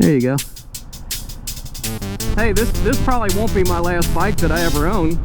There you go. Hey, this probably won't be my last bike that I ever own.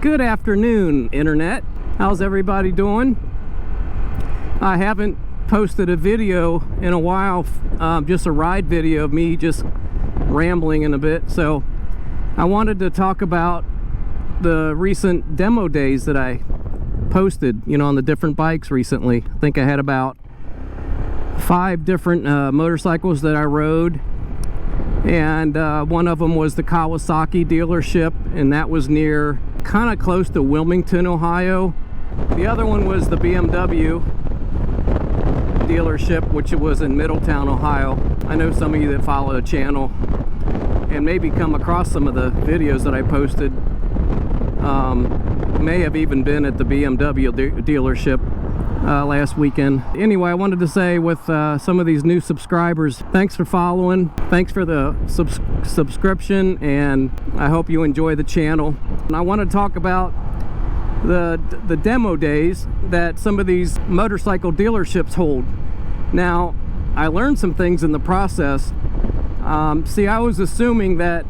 Good afternoon, Internet. How's everybody doing? I haven't posted a video in a while, just a ride video of me just rambling in a bit. So I wanted to talk about the recent demo days that I posted, you know, on the different bikes recently. I think I had about 5 different motorcycles that I rode. And one of them was the Kawasaki dealership, and that was near kind of close to Wilmington, Ohio. The other one was the BMW dealership, which was in Middletown, Ohio. I know some of you that follow the channel and maybe come across some of the videos that I posted may have even been at the BMW dealership last weekend. Anyway, I wanted to say with some of these new subscribers, thanks for following, thanks for the subscription, and I hope you enjoy the channel. And I want to talk about the demo days that some of these motorcycle dealerships hold. Now, I learned some things in the process. See, I was assuming that,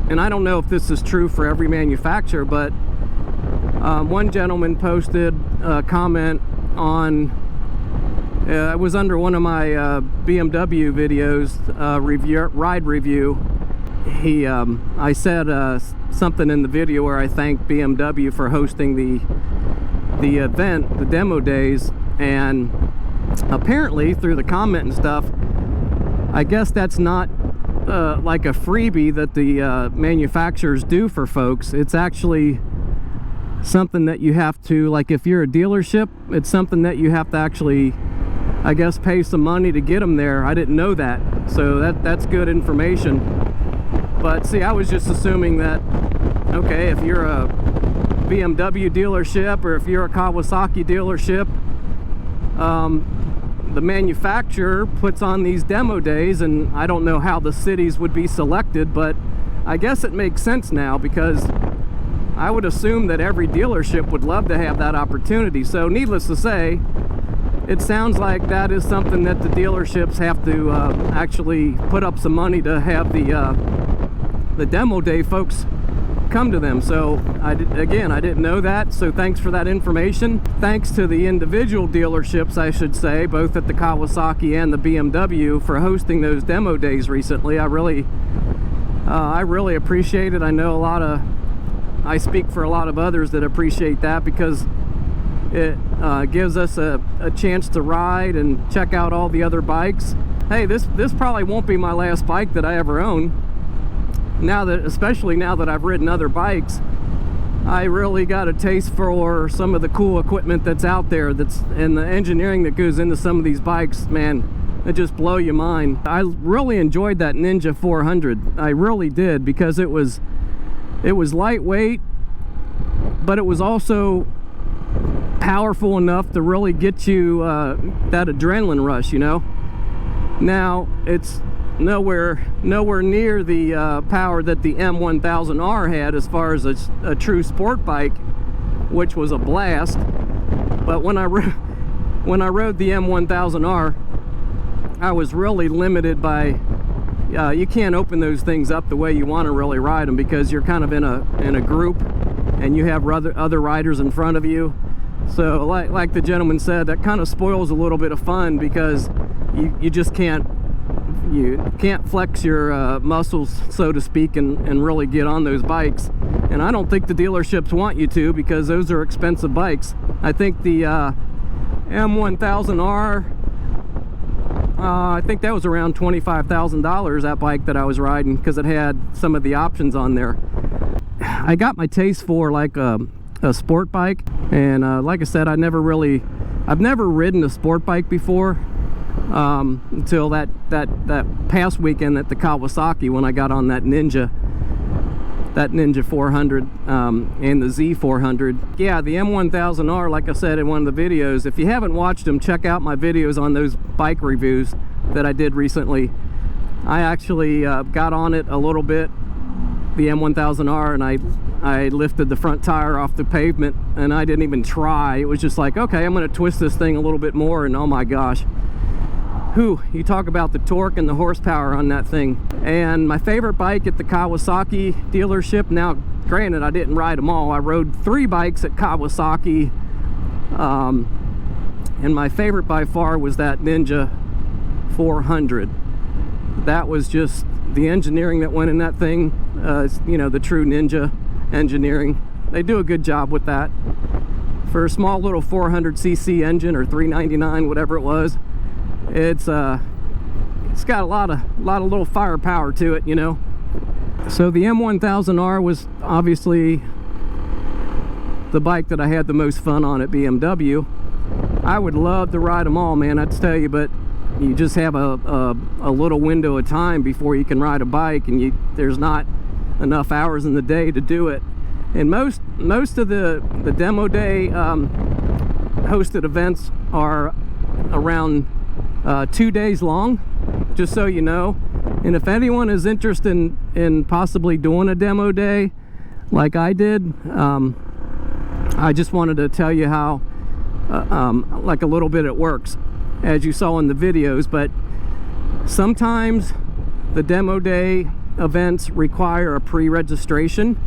and I don't know if this is true for every manufacturer, but one gentleman posted a comment on, it was under one of my BMW videos, ride review. I said something in the video where I thanked BMW for hosting the event, the demo days, and apparently through the comment and stuff, I guess that's not like a freebie that the manufacturers do for folks. It's actually something that you have to, like if you're a dealership, it's something that you have to actually, I guess, pay some money to get them there. I didn't know that, so that's good information. But see, I was just assuming that, okay, if you're a BMW dealership or if you're a Kawasaki dealership, the manufacturer puts on these demo days, and I don't know how the cities would be selected, but I guess it makes sense now, because I would assume that every dealership would love to have that opportunity. So needless to say, it sounds like that is something that the dealerships have to actually put up some money to have the demo day folks come to them. So again, I didn't know that, so thanks for that information. Thanks to the individual dealerships, I should say, both at the Kawasaki and the BMW, for hosting those demo days recently. I really appreciate it. I know I speak for a lot of others that appreciate that, because it gives us a chance to ride and check out all the other bikes. Hey, this probably won't be my last bike that I ever own. Especially now that I've ridden other bikes, I really got a taste for some of the cool equipment that's out there, and the engineering that goes into some of these bikes, man, it just blow your mind. I really enjoyed that Ninja 400. I really did, because it was lightweight, but it was also powerful enough to really get you that adrenaline rush, you know. Now, it's nowhere near the power that the M1000R had as far as a true sport bike, which was a blast. But when I rode the M1000R, I was really limited by you can't open those things up the way you want to really ride them, because you're kind of in a group and you have other riders in front of you. So like the gentleman said, that kind of spoils a little bit of fun, because you just can't flex your muscles, so to speak, and really get on those bikes. And I don't think the dealerships want you to, because those are expensive bikes. I think the M1000R. I think that was around $25,000, that bike that I was riding, because it had some of the options on there. I got my taste for like a sport bike, and like I said, I've never ridden a sport bike before until that past weekend at the Kawasaki, when I got on that Ninja 400 and the Z400. Yeah, the M1000R, like I said in one of the videos, if you haven't watched them, check out my videos on those bike reviews that I did recently. I actually got on it a little bit, the M1000R, and I lifted the front tire off the pavement, and I didn't even try. It was just like, okay, I'm going to twist this thing a little bit more, and oh my gosh. Whew, you talk about the torque and the horsepower on that thing. And my favorite bike at the Kawasaki dealership, now granted I didn't ride them all, I rode 3 bikes at Kawasaki, and my favorite by far was that Ninja 400. That was just the engineering that went in that thing, you know, the true Ninja engineering. They do a good job with that. For a small little 400cc engine, or 399, whatever it was, it's got a lot of little firepower to it, you know. So the M1000R was obviously the bike that I had the most fun on at BMW. I would love to ride them all, man, I have to tell you, but you just have a little window of time before you can ride a bike, and there's not enough hours in the day to do it. And most of the demo day hosted events are around 2 days long, just so you know. And if anyone is interested in possibly doing a demo day like I did, I just wanted to tell you how like a little bit it works, as you saw in the videos. But sometimes the demo day events require a pre-registration,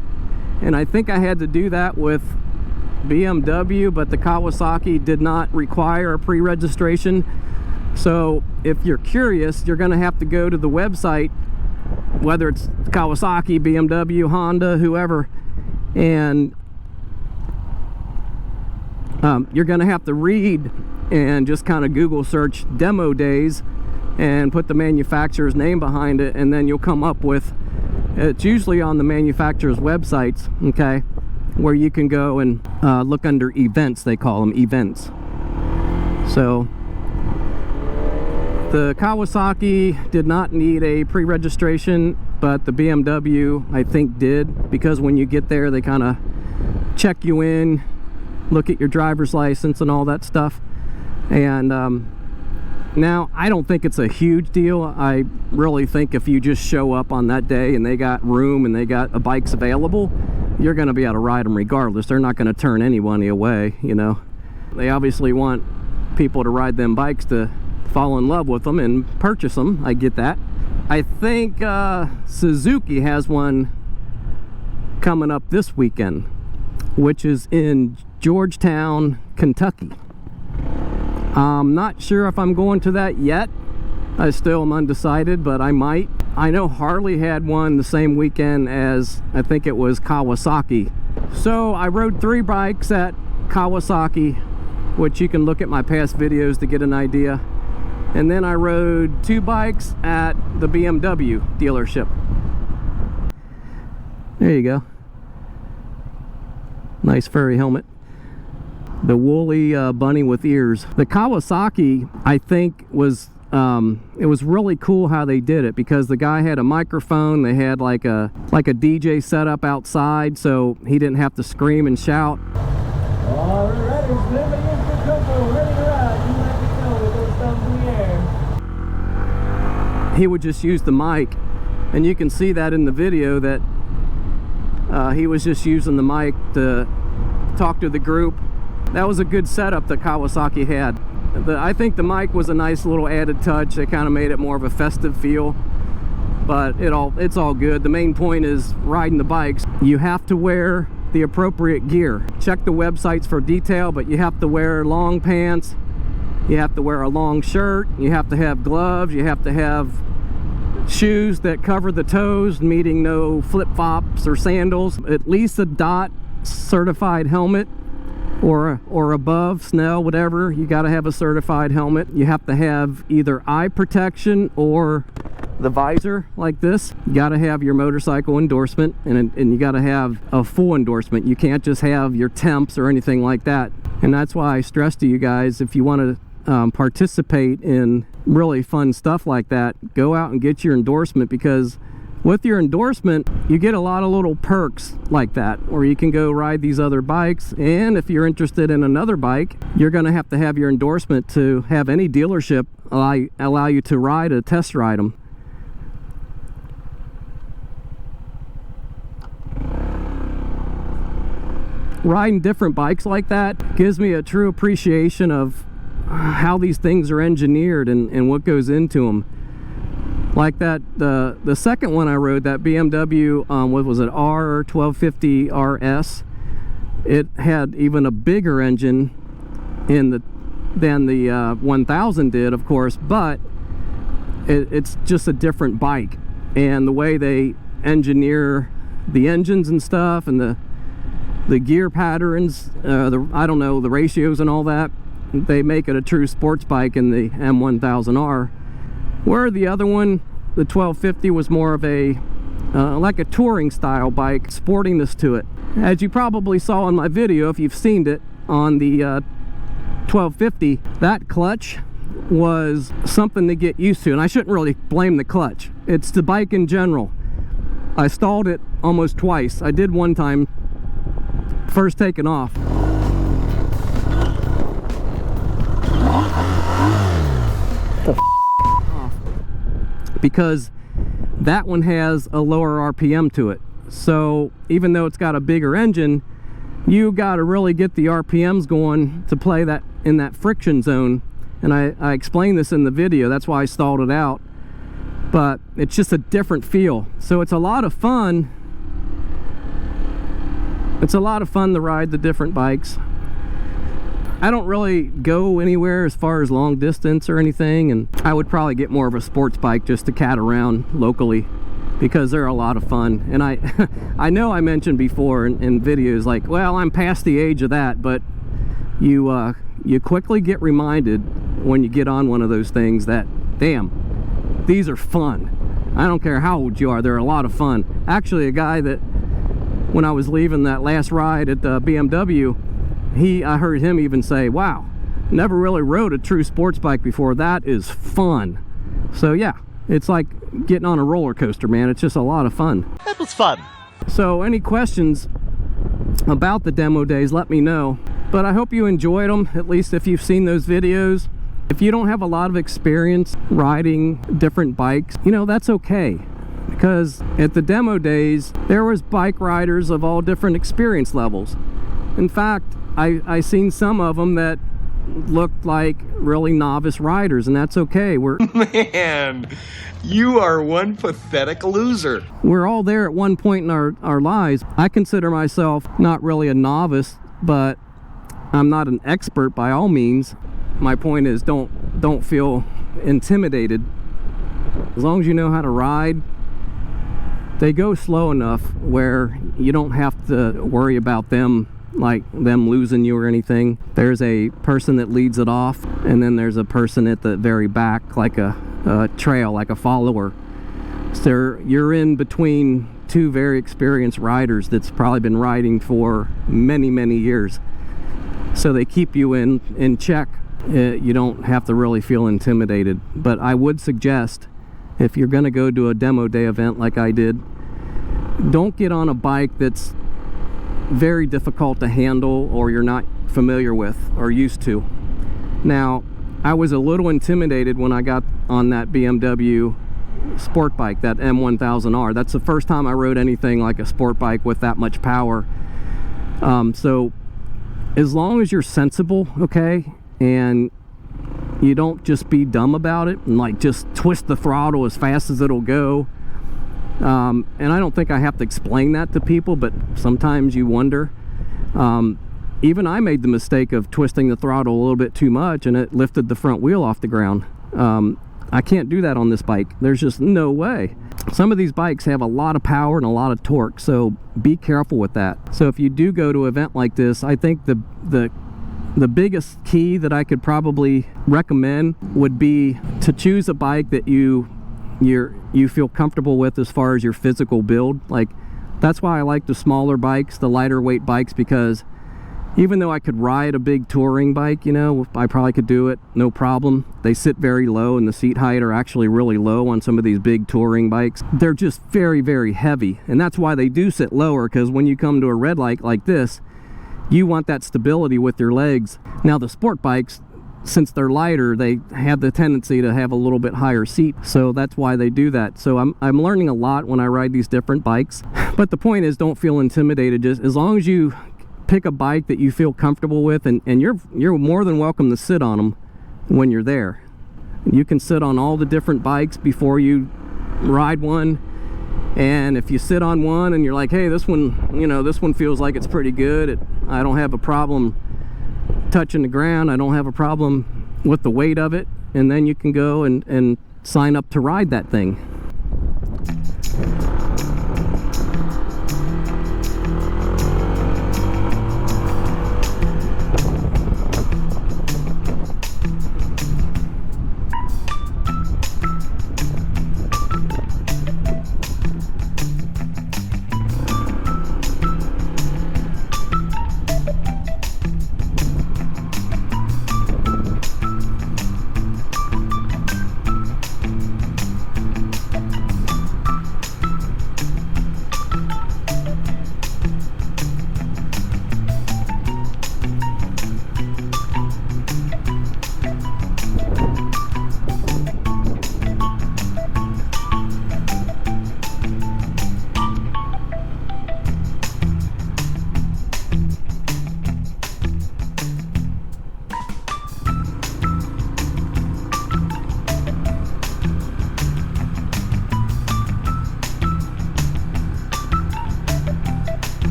and I think I had to do that with BMW, but the Kawasaki did not require a pre-registration. So if you're curious, you're going to have to go to the website, whether it's Kawasaki, BMW, Honda, whoever, and you're going to have to read and just kind of Google search demo days and put the manufacturer's name behind it, and then you'll come up with, it's usually on the manufacturer's websites, okay, where you can go and look under events. They call them events. So the Kawasaki did not need a pre-registration, but the BMW, I think, did, because when you get there, they kind of check you in, look at your driver's license and all that stuff. And now, I don't think it's a huge deal. I really think if you just show up on that day and they got room and they got bikes available, you're going to be able to ride them regardless. They're not going to turn anyone away, you know. They obviously want people to ride them bikes to fall in love with them and purchase them. I get that. I think Suzuki has one coming up this weekend, which is in Georgetown, Kentucky. I'm not sure if I'm going to that yet. I still am undecided, but I might. I know Harley had one the same weekend as, I think it was Kawasaki. So I rode 3 bikes at Kawasaki, which you can look at my past videos to get an idea. And then I rode 2 bikes at the BMW dealership. There you go. Nice furry helmet. The woolly bunny with ears. The Kawasaki, I think, was it was really cool how they did it, because the guy had a microphone. They had like a DJ setup outside, so he didn't have to scream and shout. All right, ready to ride. You let me know with those thumbs in the air. He would just use the mic, and you can see that in the video that he was just using the mic to talk to the group. That was a good setup that Kawasaki had. I think the mic was a nice little added touch. It kind of made it more of a festive feel, but it's all good. The main point is riding the bikes. You have to wear the appropriate gear. Check the websites for detail, but you have to wear long pants, you have to wear a long shirt, you have to have gloves, you have to have shoes that cover the toes, meaning no flip-flops or sandals, at least a DOT certified helmet, or above, snow, whatever, you got to have a certified helmet. You have to have either eye protection or the visor like this. You got to have your motorcycle endorsement, and you got to have a full endorsement. You can't just have your temps or anything like that. And that's why I stress to you guys, if you want to participate in really fun stuff like that, go out and get your endorsement, because with your endorsement you get a lot of little perks like that, or you can go ride these other bikes. And if you're interested in another bike, you're going to have your endorsement to have any dealership allow you to ride a test ride them. Riding different bikes like that gives me a true appreciation of how these things are engineered and what goes into them. Like that, the second one I rode, that BMW, what was it, R1250 RS, it had even a bigger engine than the 1000 did, of course, but it's just a different bike. And the way they engineer the engines and stuff, and the gear patterns, I don't know, the ratios and all that, they make it a true sports bike in the M1000R. Where the other one, the 1250, was more of a like a touring style bike, sportiness to it. As you probably saw in my video, if you've seen it, on the 1250, that clutch was something to get used to. And I shouldn't really blame the clutch, it's the bike in general. I stalled it almost twice. I did one time first taking off. Because that one has a lower RPM to it. So even though it's got a bigger engine, you got to really get the RPMs going to play that in that friction zone. And I explained this in the video, that's why I stalled it out. But it's just a different feel. So it's a lot of fun. It's a lot of fun to ride the different bikes. I don't really go anywhere as far as long distance or anything, and I would probably get more of a sports bike just to cat around locally, because they're a lot of fun. And I know I mentioned before in videos, like, well, I'm past the age of that, but you quickly get reminded when you get on one of those things that, damn, these are fun. I don't care how old you are, they're a lot of fun. Actually, a guy that, when I was leaving that last ride at the BMW, I heard him even say, wow, never really rode a true sports bike before, that is fun. So yeah, it's like getting on a roller coaster, man. It's just a lot of fun. That was fun. So any questions about the demo days, let me know. But I hope you enjoyed them, at least if you've seen those videos. If you don't have a lot of experience riding different bikes, you know, that's okay. Because at the demo days, there was bike riders of all different experience levels. In fact, I seen some of them that looked like really novice riders, and that's okay. Man, you are one pathetic loser. We're all there at one point in our lives. I consider myself not really a novice, but I'm not an expert by all means. My point is, don't feel intimidated. As long as you know how to ride, they go slow enough where you don't have to worry about them losing you or anything. There's a person that leads it off, and then there's a person at the very back, like a trail, like a follower. So you're in between two very experienced riders that's probably been riding for many years. So they keep you in check. You don't have to really feel intimidated. But I would suggest, if you're going to go to a demo day event like I did, don't get on a bike that's very difficult to handle or you're not familiar with or used to. Now, I was a little intimidated when I got on that BMW sport bike, that M1000R. That's the first time I rode anything like a sport bike with that much power. So as long as you're sensible, okay, and you don't just be dumb about it and like just twist the throttle as fast as it'll go. And I don't think I have to explain that to people, but sometimes you wonder. Even I made the mistake of twisting the throttle a little bit too much, and it lifted the front wheel off the ground. I can't do that on this bike. There's just no way. Some of these bikes have a lot of power and a lot of torque, so be careful with that. So if you do go to an event like this, I think the biggest key that I could probably recommend would be to choose a bike that you feel comfortable with as far as your physical build. Like, that's why I like the smaller bikes, the lighter weight bikes, because even though I could ride a big touring bike, you know, I probably could do it, no problem. They sit very low, and the seat height are actually really low on some of these big touring bikes. They're just very, very heavy, and that's why they do sit lower, because when you come to a red light like this, you want that stability with your legs. Now the sport bikes, since they're lighter, they have the tendency to have a little bit higher seat, so that's why they do that. So I'm learning a lot when I ride these different bikes. But the point is, don't feel intimidated. Just as long as you pick a bike that you feel comfortable with, and you're more than welcome to sit on them when you're there. You can sit on all the different bikes before you ride one, and if you sit on one and you're like, hey, this one, you know, this one feels like it's pretty good, I don't have a problem touching the ground, I don't have a problem with the weight of it, and then you can go and sign up to ride that thing.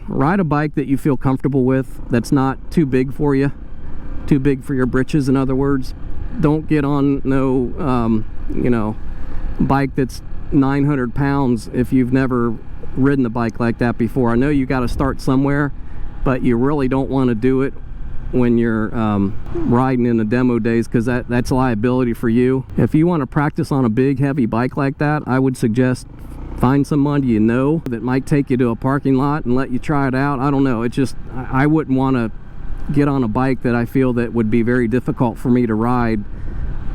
Ride a bike that you feel comfortable with, that's not too big for you, too big for your britches, in other words. Don't get on no you know, bike that's 900 pounds if you've never ridden a bike like that before. I know you got to start somewhere, but you really don't want to do it when you're riding in the demo days, because that's a liability for you. If you want to practice on a big heavy bike like that, I would suggest find somebody you know that might take you to a parking lot and let you try it out. I don't know, it's just, I wouldn't want to get on a bike that I feel that would be very difficult for me to ride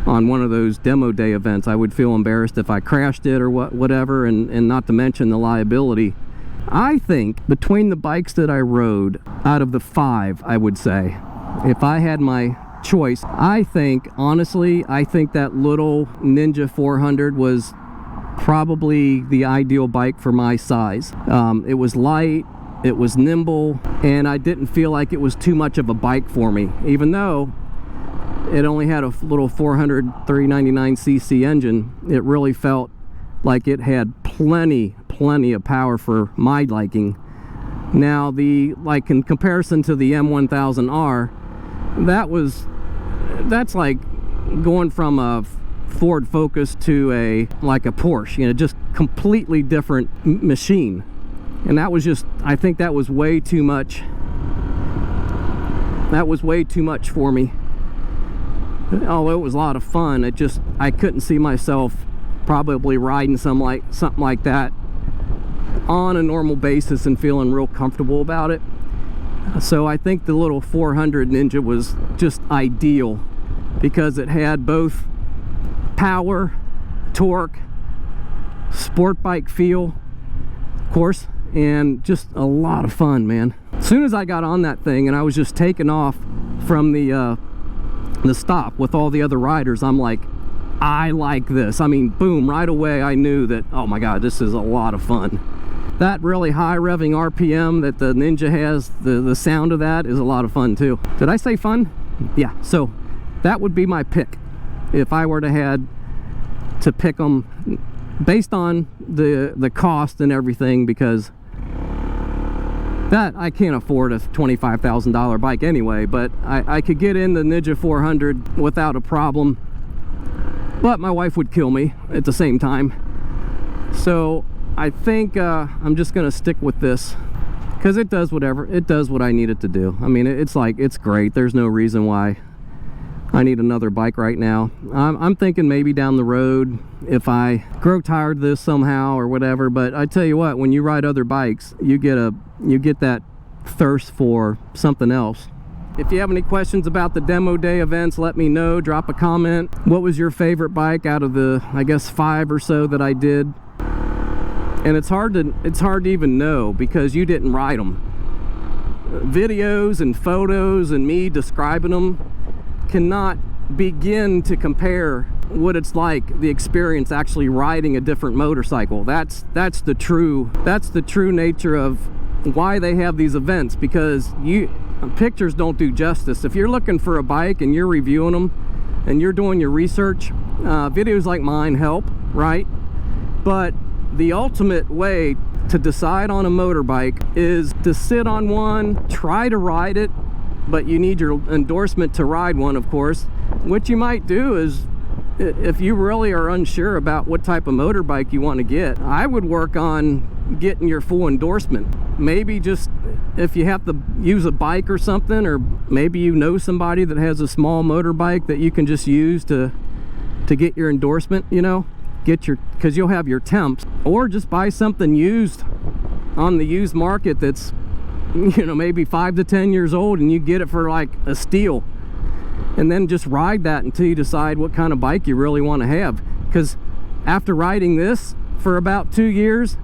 on one of those demo day events. I would feel embarrassed if I crashed it or whatever, and not to mention the liability. I think between the bikes that I rode, out of the 5, I would say, if I had my choice, I think, honestly, I think that little Ninja 400 was probably the ideal bike for my size. It was light, it was nimble, and I didn't feel like it was too much of a bike for me, even though it only had a little 399cc engine. It really felt like it had plenty of power for my liking. Now, like in comparison to the M1000R, that's like going from a Ford Focus to like a Porsche, you know, just completely different machine. And that was just, I think that was way too much. That was way too much for me. Although it was a lot of fun, it just, I couldn't see myself probably riding something like that on a normal basis and feeling real comfortable about it. So I think the little 400 Ninja was just ideal, because it had both power, torque, sport bike feel, of course, and just a lot of fun, man. As soon as I got on that thing and I was just taking off from the stop with all the other riders, I'm like, I like this. I mean, boom, right away I knew that, oh my god, this is a lot of fun. That really high revving RPM that the Ninja has, the sound of that is a lot of fun too. Did I say fun? Yeah, so that would be my pick if I were to had to pick them based on the cost and everything, because That I can't afford a $25,000 bike anyway, but I could get in the Ninja 400 without a problem. But my wife would kill me at the same time. So I think I'm just gonna stick with this, because it does what I need it to do. I mean, it's great. There's no reason why I need another bike right now. I'm thinking maybe down the road if I grow tired of this somehow or whatever. But I tell you what, when you ride other bikes, you get that thirst for something else. If you have any questions about the demo day events, let me know. Drop a comment. What was your favorite bike out of the, I guess, 5 or so that I did? And it's hard to even know because you didn't ride them. Videos and photos and me describing them cannot begin to compare what it's like, the experience actually riding a different motorcycle. That's the true nature of why they have these events, because pictures don't do justice. If you're looking for a bike and you're reviewing them and you're doing your research, videos like mine help, right? But the ultimate way to decide on a motorbike is to sit on one, try to ride it, but you need your endorsement to ride one, of course. What you might do is, if you really are unsure about what type of motorbike you want to get, I would work on getting your full endorsement. Maybe just if you have to use a bike or something, or maybe you know somebody that has a small motorbike that you can just use to get your endorsement, you know, because you'll have your temps. Or just buy something used on the used market that's, you know, maybe 5 to 10 years old, and you get it for like a steal, and then just ride that until you decide what kind of bike you really want to have. Because after riding this for about 2 years,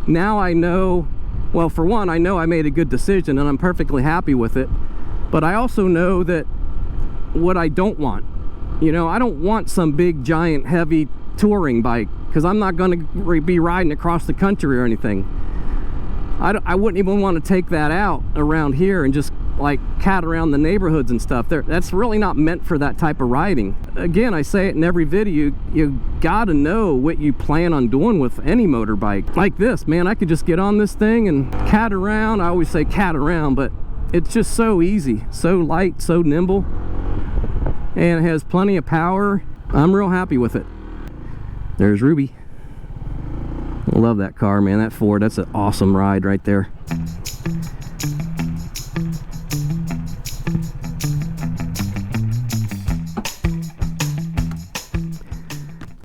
now I know, well, for one, I know I made a good decision and I'm perfectly happy with it. But I also know that what I don't want, you know, I don't want some big giant heavy touring bike, because I'm not going to be riding across the country or anything. I wouldn't even want to take that out around here and just like cat around the neighborhoods and stuff. That's really not meant for that type of riding. Again, I say it in every video, you gotta know what you plan on doing with any motorbike. Like this, man, I could just get on this thing and cat around. I always say cat around, but it's just so easy, so light, so nimble, and it has plenty of power. I'm real happy with it. There's Ruby. I love that car, man. That Ford, that's an awesome ride right there.